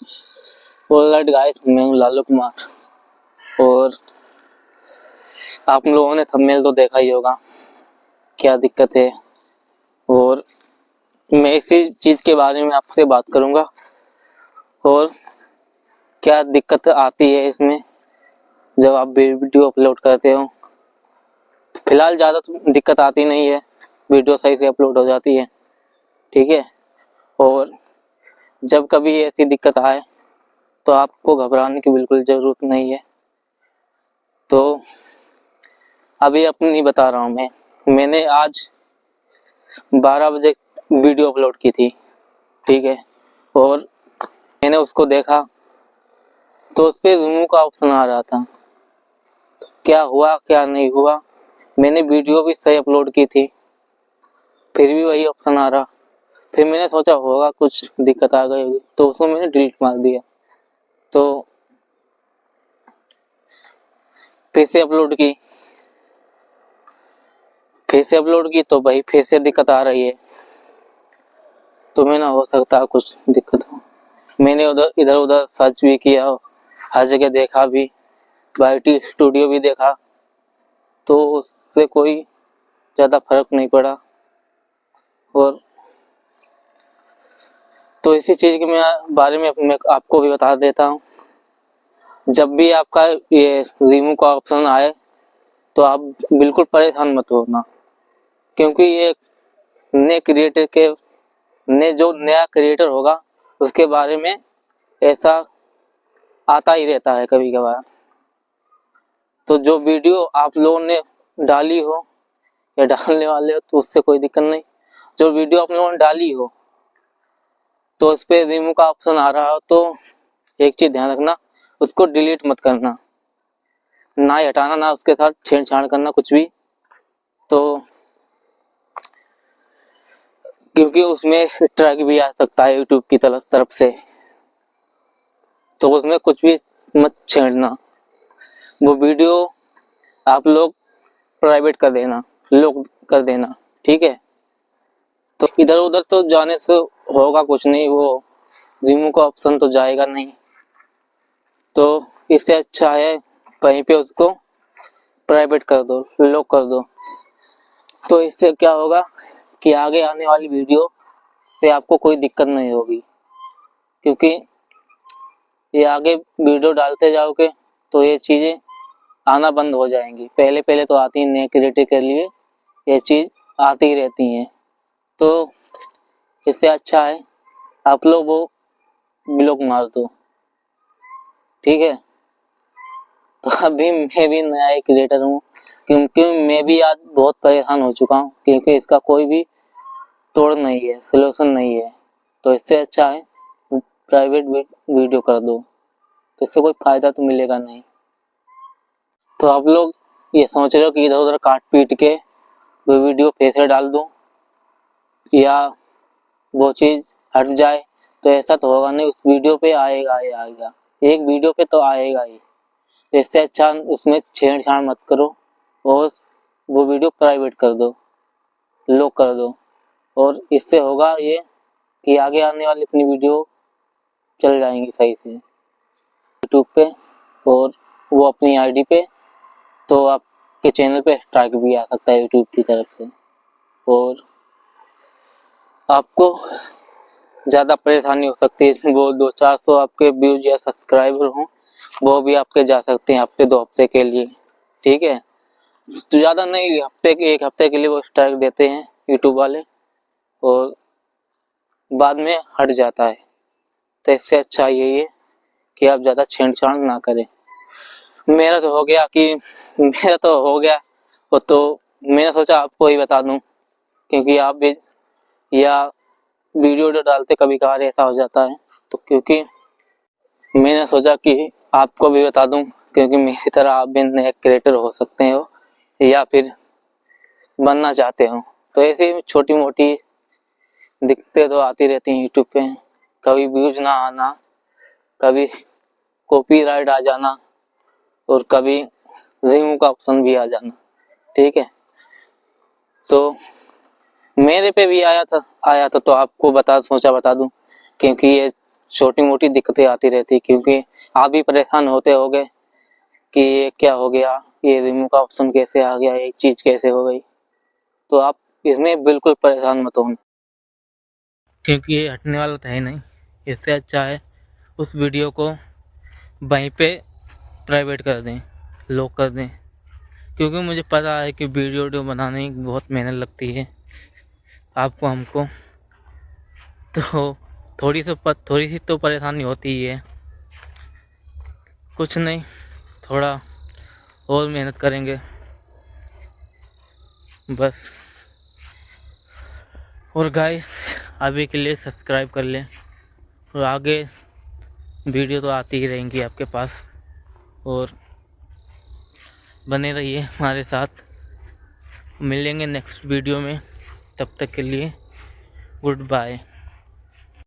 Alright guys, मैं हूँ लालू कुमार और आप लोगों ने थंबनेल तो देखा ही होगा क्या दिक्कत है। और मैं इसी चीज के बारे में आपसे बात करूंगा और क्या दिक्कत आती है इसमें जब आप वीडियो अपलोड करते हो। फिलहाल ज़्यादा तो दिक्कत आती नहीं है, वीडियो सही से अपलोड हो जाती है, ठीक है। और जब कभी ऐसी दिक्कत आए तो आपको घबराने की बिल्कुल ज़रूरत नहीं है। तो अभी अपनी बता रहा हूँ मैंने आज 12 बजे वीडियो अपलोड की थी, ठीक है। और मैंने उसको देखा तो उस पर रिमूव का ऑप्शन आ रहा था। क्या हुआ क्या नहीं हुआ, मैंने वीडियो भी सही अपलोड की थी फिर भी वही ऑप्शन आ रहा। फिर मैंने सोचा होगा कुछ दिक्कत आ गई होगी तो उसको मैंने डिलीट मार दिया। तो फिर से अपलोड की तो भाई फिर से दिक्कत आ रही है। तो मैं ना हो सकता कुछ दिक्कत हो। मैंने उधर इधर उधर सर्च भी किया, हर जगह देखा भी, वाईटी स्टूडियो भी देखा, तो उससे कोई ज़्यादा फर्क नहीं पड़ा। और तो इसी चीज़ के बारे में मैं आपको भी बता देता हूँ। जब भी आपका ये रिमूव का ऑप्शन आए तो आप बिल्कुल परेशान मत होना, क्योंकि ये जो नया क्रिएटर होगा उसके बारे में ऐसा आता ही रहता है कभी कभार। तो जो वीडियो आप लोगों ने डाली हो या डालने वाले हो तो उससे कोई दिक्कत नहीं। जो वीडियो आप लोगों ने डाली हो तो उस पर रिमूव का ऑप्शन आ रहा हो तो एक चीज ध्यान रखना, उसको डिलीट मत करना, ना ही हटाना, ना उसके साथ छेड़छाड़ करना कुछ भी। तो क्योंकि उसमें स्ट्राइक भी आ सकता है यूट्यूब की तरफ से, तो उसमें कुछ भी मत छेड़ना। वो वीडियो आप लोग प्राइवेट कर देना, लॉक कर देना, ठीक है। तो इधर उधर तो जाने से होगा कुछ नहीं, वो रिमूव का ऑप्शन तो जाएगा नहीं। तो इससे अच्छा है वहीं पे उसको प्राइवेट कर दो, लॉक कर दो। तो इससे क्या होगा कि आगे आने वाली वीडियो से आपको कोई दिक्कत नहीं होगी, क्योंकि ये आगे वीडियो डालते जाओगे तो ये चीजें आना बंद हो जाएंगी। पहले पहले तो आती नए क्रिएटर के लिए ये चीज आती रहती हैं। तो इससे अच्छा है आप लोग वो ब्लॉक मार दो, ठीक है। तो अभी मैं भी नया एक क्रिएटर हूँ, क्योंकि मैं भी आज बहुत परेशान हो चुका हूँ, क्योंकि इसका कोई भी तोड़ नहीं है, सोल्यूशन नहीं है। तो इससे अच्छा है प्राइवेट वीडियो कर दो, तो इससे कोई फायदा तो मिलेगा नहीं। तो आप लोग ये सोच रहे हो कि इधर उधर काट पीट के वो वीडियो फिर से डाल दूं या वो चीज हट जाए, तो ऐसा तो होगा नहीं। उस वीडियो पे आएगा ही आएगा, एक वीडियो पे तो आएगा ही। तो इससे अच्छा उसमें छेड़छाड़ मत करो और वो वीडियो प्राइवेट कर दो, लॉक कर दो। और इससे होगा ये कि आगे आने वाली अपनी वीडियो चल जाएंगी सही से यूट्यूब पे और वो अपनी आईडी पे। तो आपके चैनल पे स्ट्राइक भी आ सकता है यूट्यूब की तरफ से, और आपको ज़्यादा परेशानी हो सकती है। इसमें वो 200-400 आपके व्यूज या सब्सक्राइबर हों, वो भी आपके जा सकते हैं हफ्ते 2 हफ्ते के लिए, ठीक है। तो ज़्यादा नहीं, एक हफ्ते के लिए वो स्ट्राइक देते हैं यूट्यूब वाले और बाद में हट जाता है। तो इससे अच्छा यही है कि आप ज़्यादा छेड़छाड़ ना करें। मेरा तो हो गया वो, तो मैंने सोचा आपको ही बता दूं, क्योंकि आप भी या वीडियो डालते कभी कभार ऐसा हो जाता है। तो क्योंकि मैंने सोचा कि आपको भी बता दूं, क्योंकि मेरी तरह आप भी नए क्रिएटर हो सकते हो या फिर बनना चाहते हो। तो ऐसी छोटी मोटी दिक्कतें तो आती रहती हैं यूट्यूब पे, कभी व्यूज ना आना, कभी कॉपीराइट आ जाना और कभी रिमूव का ऑप्शन भी आ जाना, ठीक है। तो मेरे पे भी आया था तो आपको सोचा बता दूं, क्योंकि ये छोटी मोटी दिक्कतें आती रहती, क्योंकि आप भी परेशान होते होगे कि ये क्या हो गया, ये रिमूव का ऑप्शन कैसे आ गया, ये चीज़ कैसे हो गई। तो आप इसमें बिल्कुल परेशान मत होना, क्योंकि ये हटने वाला तो है नहीं। इससे अच्छा है उस वीडियो को वहीं पे प्राइवेट कर दें, लॉक कर दें, क्योंकि मुझे पता है कि वीडियो बनाने में बहुत मेहनत लगती है आपको, हमको। तो थोड़ी सी तो परेशानी होती ही है। कुछ नहीं, थोड़ा और मेहनत करेंगे बस। और गाइस, अभी के लिए सब्सक्राइब कर लें, और आगे वीडियो तो आती ही रहेंगी आपके पास, और बने रहिए हमारे साथ। मिलेंगे नेक्स्ट वीडियो में, तब तक के लिए गुड बाय।